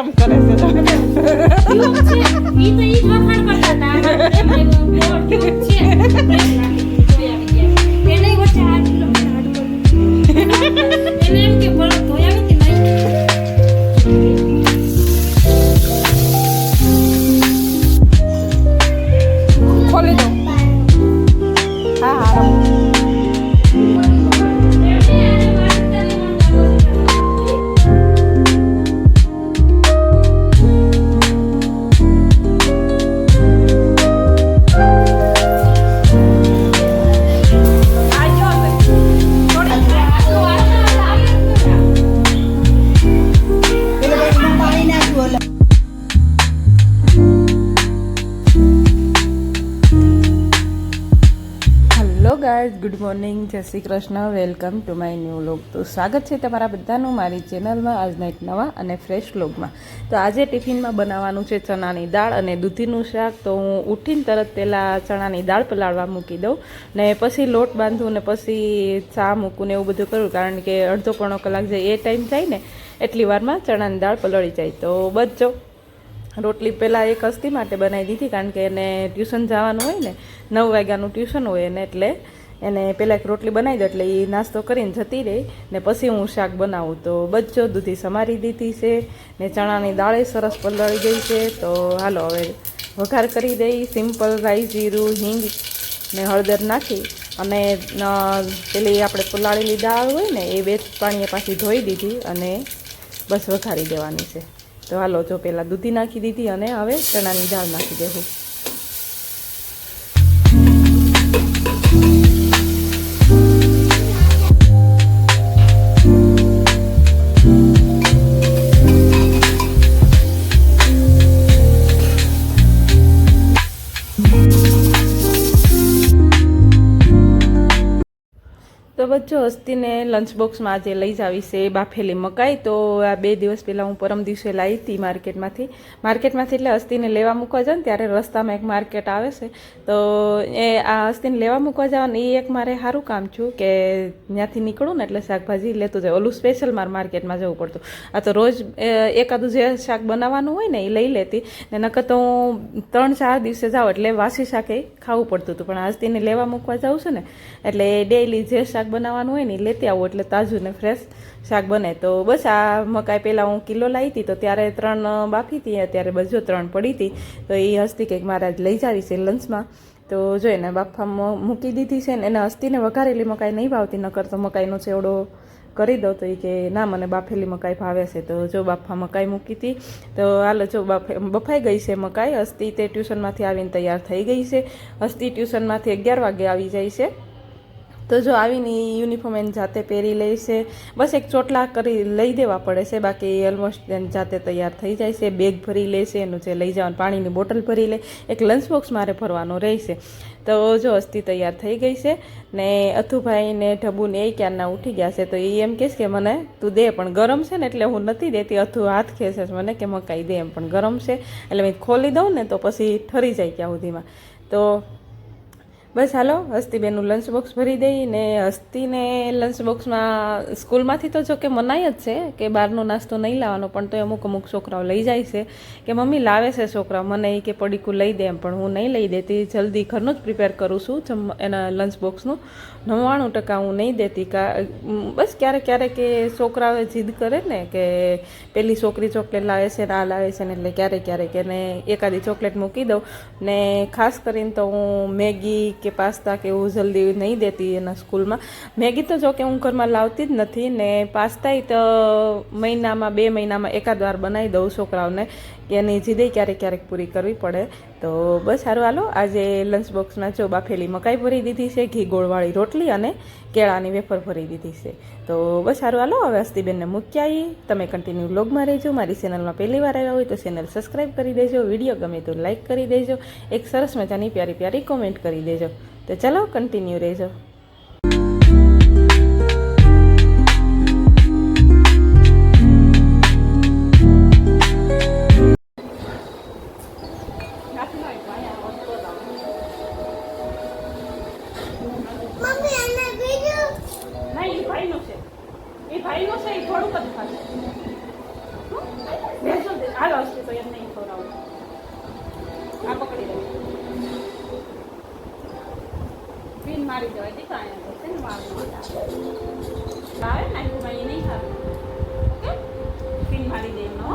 કરે છે તો ખોલી દો. હા હા ગાઈઝ, ગુડ મોર્નિંગ, જય Shri Krishna, welcome to my new vlog. તો સ્વાગત છે તમારા બધાનું મારી ચેનલમાં આજના એક નવા અને ફ્રેશ વ્લોગમાં. તો આજે ટિફિનમાં બનાવવાનું છે ચણાની દાળ અને દૂધીનું શાક. તો હું ઉઠીને તરત પહેલાં ચણાની દાળ પલાળવા મૂકી દઉં ને પછી લોટ બાંધું ને પછી ચા મૂકું ને એવું બધું કરું, કારણ કે અડધો પોણો કલાક જાય એ ટાઈમ થાય ને એટલી વારમાં ચણાની દાળ પલળી જાય. તો બચજો રોટલી પહેલાં એક હસ્તી માટે બનાવી દીધી, કારણ કે એને ટ્યુશન જવાનું હોય ને, 9 વાગ્યાનું ટ્યુશન હોય એને, એટલે એને પહેલાં એક રોટલી બનાવી દો એટલે એ નાસ્તો કરીને જતી રહી ને પછી હું શાક બનાવું. તો બચ્ચો દૂધી સમારી દીધી છે ને ચણાની દાળે સરસ પલળી ગઈ છે. તો હાલો હવે વઘાર કરી દઈ. સિમ્પલ રાઈ, જીરું, હિંગ ને હળદર નાખી અને પેલી આપણે પલાળેલી દાળ હોય ને એ 2 પાણીએ પાછી ધોઈ દીધી અને બસ વઘારી દેવાની છે. તો હાલો જો પહેલાં દૂધી નાખી દીધી અને હવે ચણાની દાળ નાખી દેવું. તો બચ્ચો હસ્તીને લંચ બોક્સમાં આજે લઈ જ આવી છે બાફેલી મકાઈ. તો આ 2 દિવસ પહેલાં હું પરમ દિવસે લાવી હતી માર્કેટમાંથી એટલે હસ્તીને લેવા મૂકવા જાઉં ને ત્યારે રસ્તામાં એક માર્કેટ આવે છે. તો એ આ હસ્તીને લેવા મૂકવા જવાનું એ એક મારે સારું કામ છું કે ત્યાંથી નીકળું ને એટલે શાકભાજી લેતું જાય. ઓલું સ્પેશિયલ મારે માર્કેટમાં જવું પડતું. આ તો રોજ એકાદું જે શાક બનાવવાનું હોય ને એ લઈ લેતી ને, નકર તો હું 3-4 દિવસે જાઉં એટલે વાસી શાક એ ખાવું પડતું હતું. પણ આ હસ્તીને લેવા મૂકવા જાઉં છું ને એટલે ડેઈલી જે શાક બનાવવાનું હોય ને એ લેતી આવું એટલે તાજું ને ફ્રેશ શાક બને. તો બસ આ મકાઈ પહેલાં હું કિલો લાવી હતી તો ત્યારે 3 બાફી હતી, અત્યારે બસ જો 3 પડી હતી. તો એ હસ્તી કંઈક મારે આજ લઈ જાવી છે લંચમાં. તો જો એને બાફામાં મૂકી દીધી છે ને એને હસ્તીને વઘારેલી મકાઈ નહીં ભાવતી, નકર તો મકાઈનો ચેવડો કરી દો તો એ કે ના મને બાફેલી મકાઈ ભાવે છે. તો જો બાફા મકાઈ મૂકી હતી. તો હાલો જો બફાઈ ગઈ છે મકાઈ. હસ્તી તે ટ્યુશનમાંથી આવીને તૈયાર થઈ ગઈ છે. હસ્તી ટ્યુશનમાંથી 11 વાગે આવી જાય છે. તો જો આવીને યુનિફોર્મ એને જાતે પહેરી લે છે. બસ એક ચોટલા કરી લઈ દેવા પડે છે, બાકી ઓલમોસ્ટ એને જાતે તૈયાર થઈ જાય છે. બેગ ભરી લે છે એનું જે લઈ જવાનું, પાણીની બોટલ ભરી લે. એક લંચ બોક્સ મારે ભરવાનો રહેશે. તો જો હસ્તી તૈયાર થઈ ગઈ છે ને અથુભાઈ ને ઢબુ ને એ ક્યારના ઉઠી ગયા છે. તો એ એમ કહેશે કે મને તું દે, પણ ગરમ છે ને એટલે હું નથી દેતી. અથુ હાથ ખેંચે છે મને કે મકાઈ દે એમ, પણ ગરમ છે એટલે મેં ખોલી દઉં ને તો પછી ઠરી જાય ત્યાં સુધીમાં. તો બસ હાલો હસ્તીબેનનું લંચ બોક્સ ભરી દઈ ને હસ્તીને લંચ બોક્સમાં સ્કૂલમાંથી તો જો કે મનાય જ છે કે બહારનો નાસ્તો નહીં લાવવાનો, પણ તો અમુક છોકરાઓ લઈ જાય છે કે મમ્મી લાવે છે છોકરાઓ મને એ કે પડીકું લઈ દે એમ, પણ હું નહીં લઈ દેતી. જલ્દી ઘરનું જ પ્રિપેર કરું છું એના લંચ બોક્સનું. 99% હું નહીં દેતી. બસ ક્યારેક કે છોકરાઓ જીદ કરે ને કે પેલી છોકરી ચોકલેટ લાવે છે ને આ લાવે છે ને, એટલે ક્યારેક એને એકાદી ચોકલેટ મૂકી દઉં. ને ખાસ કરીને તો હું મેગી કે પાસ્તા કે એવું જલ્દી નહીં દેતી એના સ્કૂલમાં. મેગી તો જો કે હું ઘરમાં લાવતી જ નથી ને પાસ્તાય તો મહિનામાં 2 મહિનામાં એકાદ વાર બનાવી દઉં છોકરાઓને, કે એની જીદે ક્યારેક પૂરી કરવી પડે. તો બસ સારું હાલો આજે લંચ બોક્સમાં જો બાફેલી મકાઈ ભરી દીધી છે, ઘી ગોળવાળી રોટલી અને કેળાની વેફર ભરી દીધી છે. તો બસ સારું હાલો હવે હસ્તીબેનને મૂકી આવી. તમે કન્ટિન્યુ વ્લોગમાં રહેજો. મારી ચેનલમાં પહેલી વાર આવ્યા હોય તો ચેનલ સબસ્ક્રાઈબ કરી દેજો. વિડીયો ગમે તો લાઈક કરી દેજો. એક સરસ મજાની પ્યારી કોમેન્ટ કરી દેજો. તો ચાલો કન્ટિન્યુ રહેજો. હાલો હસ્તી તો એમ નહીં ખવડાવું. આ પકડી લે. પીન મારી દેવાય દીકરા અહીંયા તો છે ને મારું આવે ને એ નહીં ખાતું. ઓકે પીન મારી દે એમનો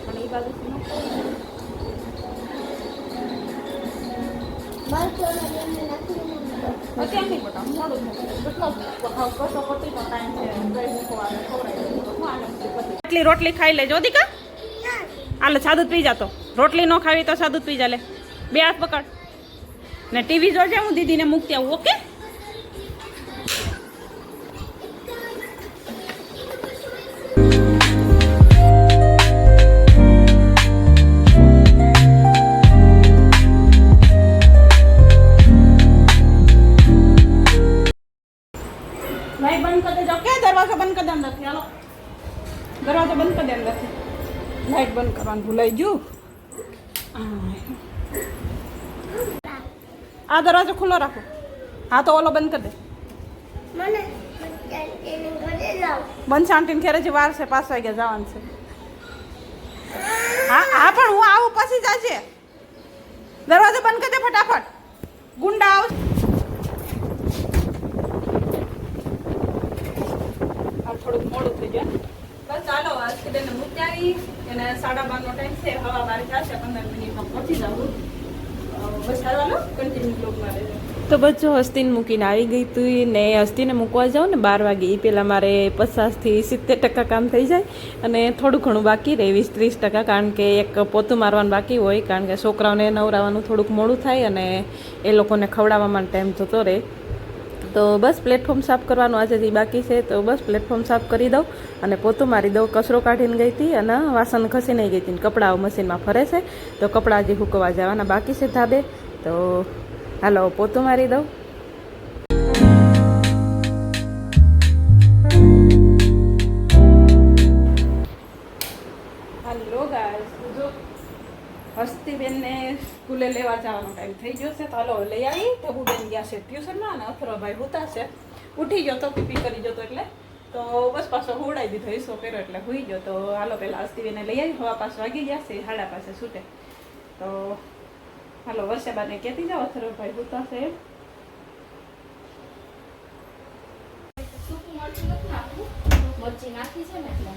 પણ એ બાજુ અત્યારે નહીં બતાવ મોડું એટલી રોટલી ખાઈ લેજો દીકા. હાલો સાદું પી જાતો. રોટલી ન ખાવી તો સાદું પી જા લે. બે હાથ પકડ ને ટીવી જોજે. હું દીદીને મૂકતી આવું. ઓકે લાઈટ બંધ કરી દેજો. કે દરવાજો બંધ કરી દે અંદરથી. હાલો દરવાજો બંધ કરી દે અંદરથી. લાઈટ બંધ કરવાનું ભૂલાઈ ગયું. આ દરવાજો ખુલ્લો રાખો. હા તો ઓલો બંધ કરી દે. બંધ આંટીને ઘેરે જે વાર છે 5 વાગ્યા જવાનું છે. હા હા પણ હું આવું પછી જાજે. દરવાજો બંધ કરી દે ફટાફટ. ગુંડા આવ. થોડુંક મોડું થઈ જાય. બસ ચાલો આજથી બેને મૂકી આવી. એને 12:30નો ટાઈમ છે. હવા 12 થશે. 15 મિનિટમાં પહોંચી જવું. બસ ચાલો કન્ટિન્યુ બ્લોગમાં રહેજો. તો બચ્ચો હસ્તીને મૂકીને આવી ગઈ હતી ને હસ્તીને મૂકવા જાઉં ને 12 વાગે એ પહેલાં મારે 50થી 70% કામ થઈ જાય અને થોડું ઘણું બાકી રહે 20-30%. કારણ કે એક પોતું મારવાનું બાકી હોય. કારણ કે છોકરાઓને નવરાવાનું થોડુંક મોડું થાય અને એ લોકોને ખવડાવવામાં ટાઈમ જતો રહે. તો બસ પ્લેટફોર્મ સાફ કરવાનું આજેથી બાકી છે. તો બસ પ્લેટફોર્મ સાફ કરી દઉં અને પોતું મારી દઉં. કચરો કાઢીને ગઈ હતી અને વાસણ ખસી નહીં ગઈ હતી. કપડાઓ મશીનમાં ફરે છે તો કપડાં હજી સૂકવવા જવાના બાકી છે ધાબે. તો હાલો પોતું મારી દઉં. હાલો ગાઈસ જો હસ્તીબેનને સ્કૂલે લેવા જવાનો ટાઈમ થઈ ગયો છે. તો હાલો લઈ આવી. ધબુબેન ગયા છે ટ્યુશનમાં અને અથરોભાઈ હુતા છે. ઉઠી ગયો તો પીપી કરી જતો એટલે તો બસ પાછો હુવડાવી દીધો. ઈસો પહેરો એટલે હુઈ ગયો. તો હાલો પહેલાં હસ્તીબેનને લઈ આવી. હવા 5 વાગી ગયા છે. 5:30 છૂટે. તો હાલો વર્ષાબાને કહેતી જાઓ અથરોભાઈ હુતા છે. મરચી નાખી છે ને એટલે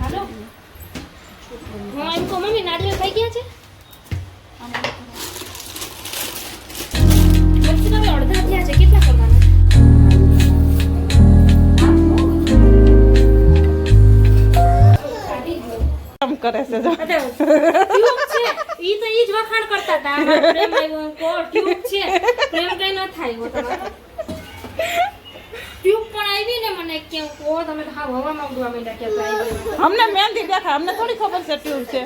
હાલો હા એમ કહો મમ્મી નારિયેળ થઈ ગયા છે. મરચી તમે અડધા થયા છે. કેટલા કરવાના? કામ કરે છે જો. ટ્યુબ છે ઈ તો ઈ જ વખાણ કરતા હતા. અમારો પ્રેમ આવ્યો કોર ટ્યુબ છે. પ્રેમ કઈ ન થાય હો તમારો. ટ્યુબ પણ આવી ને મને કેમ કો તમે હા હવામાં ઉડવા માંડ્યા કે આવી. અમને મહેંદી દેખાય. અમને થોડી ખબર છે ટ્યુબ છે.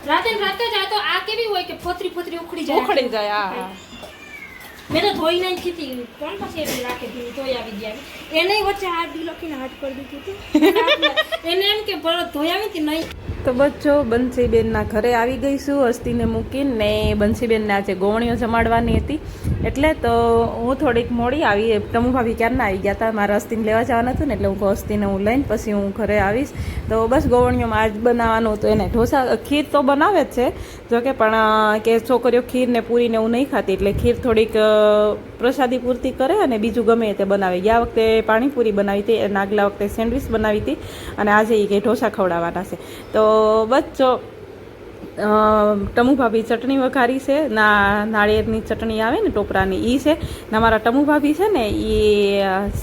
રાતે જાય તો આ કેવી હોય કે ફોતરી ઉખડી જાય. ઉખડી જાય. હા મેં તો ધોઈ નાખી હતી. કોણ પછી એવી રાખી હતી ધોઈ આવી ગયા. એને વચ્ચે હાથ ડી લખીને હાથ કરી દીધી હતી. એને એમ કે પરત ધોઈ આવી હતી નહીં. તો બચ્ચો બંસીબેનના ઘરે આવી ગઈશું હસ્તીને મૂકીને. બંસીબેનને આજે ગોવણીઓ જમાડવાની હતી એટલે તો હું થોડીક મોડી આવી. ટમુ ભાભી ક્યારના આવી ગયા હતા. મારે હસ્તીને લેવા જવાનું હતું ને એટલે હું હસ્તીને હું લઈને પછી હું ઘરે આવીશ. તો બસ ગોવણીઓમાં આજ બનાવવાનું હતું. એને ઢોસા ખીર તો બનાવે જ છે જોકે પણ કે છોકરીઓ ખીર ને પૂરી ને એવું નહીં ખાતી એટલે ખીર થોડીક પ્રસાદી પૂરતી કરે અને બીજું ગમે તે બનાવે. ગયા વખતે પાણીપુરી બનાવી હતી અને આગલા વખતે સેન્ડવિચ બનાવી હતી અને આજે એ કંઈ ઢોસા ખવડાવવાના છે. તો બચ્ચો ટમુ ભાભી ચટણી વઘારી છે. નાળિયેરની ચટણી આવે ને ટોપરાની એ છે ને. અમારા ટમુ ભાભી છે ને એ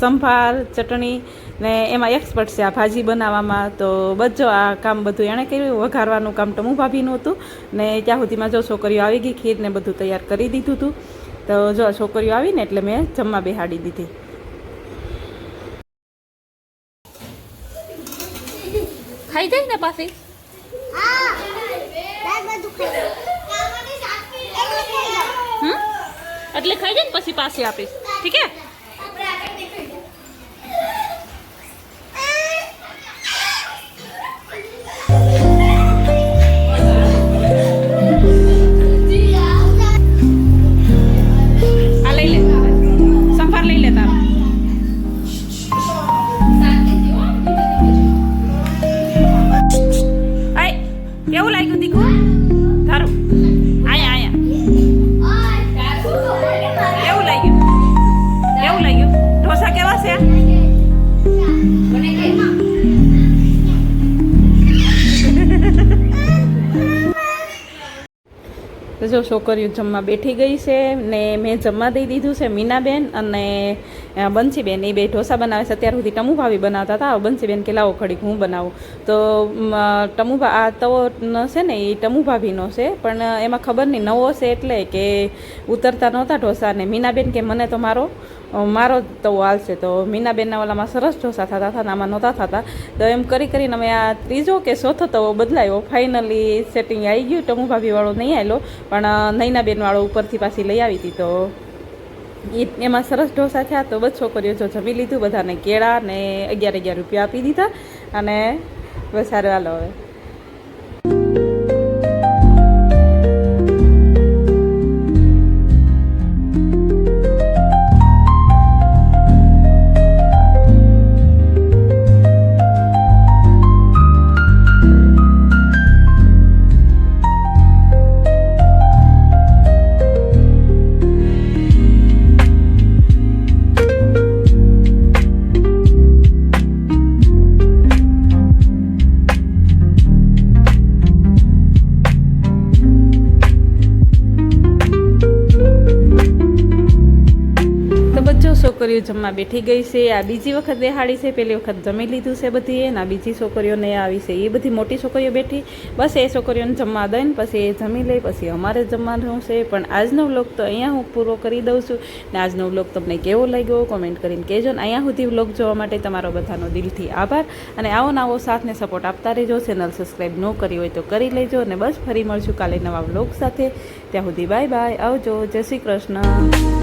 સંભાર ચટણી ને એમાં એક્સપર્ટ છે આ ભાજી બનાવવામાં. તો બચ્ચો આ કામ બધું એણે કર્યું. વઘારવાનું કામ ટમુ ભાભીનું હતું ને ત્યાં સુધીમાં જો છોકરીઓ આવી ગઈ. ખીર ને બધું તૈયાર કરી દીધું હતું. તો જો છોકરીઓ આવીને એટલે મેં જમવા બેહાડી દીધી. ખાઈ જાય ને પાછી એટલે ખાઈ જાય ને પછી પાછી આપીશ. ઠીક હે. આ લઈ લે. કેવું લાગ્યું ઢોસા કેવા છે તો જો છોકરીઓ જમવા બેઠી ગઈ છે ને મેં જમવા દઈ દીધું છે મીનાબેન અને બંસીબેન એ બે ઢોસા બનાવે છે અત્યાર સુધી ટમુભાભી બનાવતા હતા બંસીબેન કે લાવો ઘડીક હું બનાવું તો આ તવો છે ને એ ટમુભાભીનો છે પણ એમાં ખબર નહીં નવો છે એટલે કે ઉતરતા નહોતા ઢોસા ને મીનાબેન કે મને તો મારો તવો હાલશે તો મીનાબેનના ઓલામાં સરસ ઢોસા થતા હતા આમાં નહોતા થતા તો એમ કરીને અમે આ ત્રીજો કે ચોથો તવો બદલાયો ફાઇનલી સેટિંગ આવી ગયું ટમુભાભીવાળો નહીં આવેલો પણ નૈનાબેનવાળો ઉપરથી પાછી લઈ આવી હતી તો એમાં સરસ ઢોસા થયા તો બસ છોકરીઓ જો જમી લીધું બધાને કેળા ને 11 રૂપિયા આપી દીધા અને બસ સારું હાલો હવે છોકરીઓ જમવા બેઠી ગઈ છે આ બીજી વખત બેહાડી છે પહેલી વખત જમી લીધું છે બધી અને આ બીજી છોકરીઓને આવી છે એ બધી મોટી છોકરીઓ બેઠી બસ એ છોકરીઓને જમવા દઈને પછી એ જમી લે પછી અમારે જમવાનું છે પણ આજનો વ્લોગ તો અહીંયા હું પૂરો કરી દઉં છું ને આજનો વ્લોગ તમને કેવો લાગ્યો કોમેન્ટ કરીને કહેજો ને અહીંયા સુધી વ્લોગ જોવા માટે તમારો બધાનો દિલથી આભાર અને આવો નવો સાથને સપોર્ટ આપતા રહેજો ચેનલ સબસ્ક્રાઈબ ન કરી હોય તો કરી લેજો અને બસ ફરી મળશું કાલે નવા વ્લોગ સાથે ત્યાં સુધી બાય બાય આવજો જય શ્રી કૃષ્ણ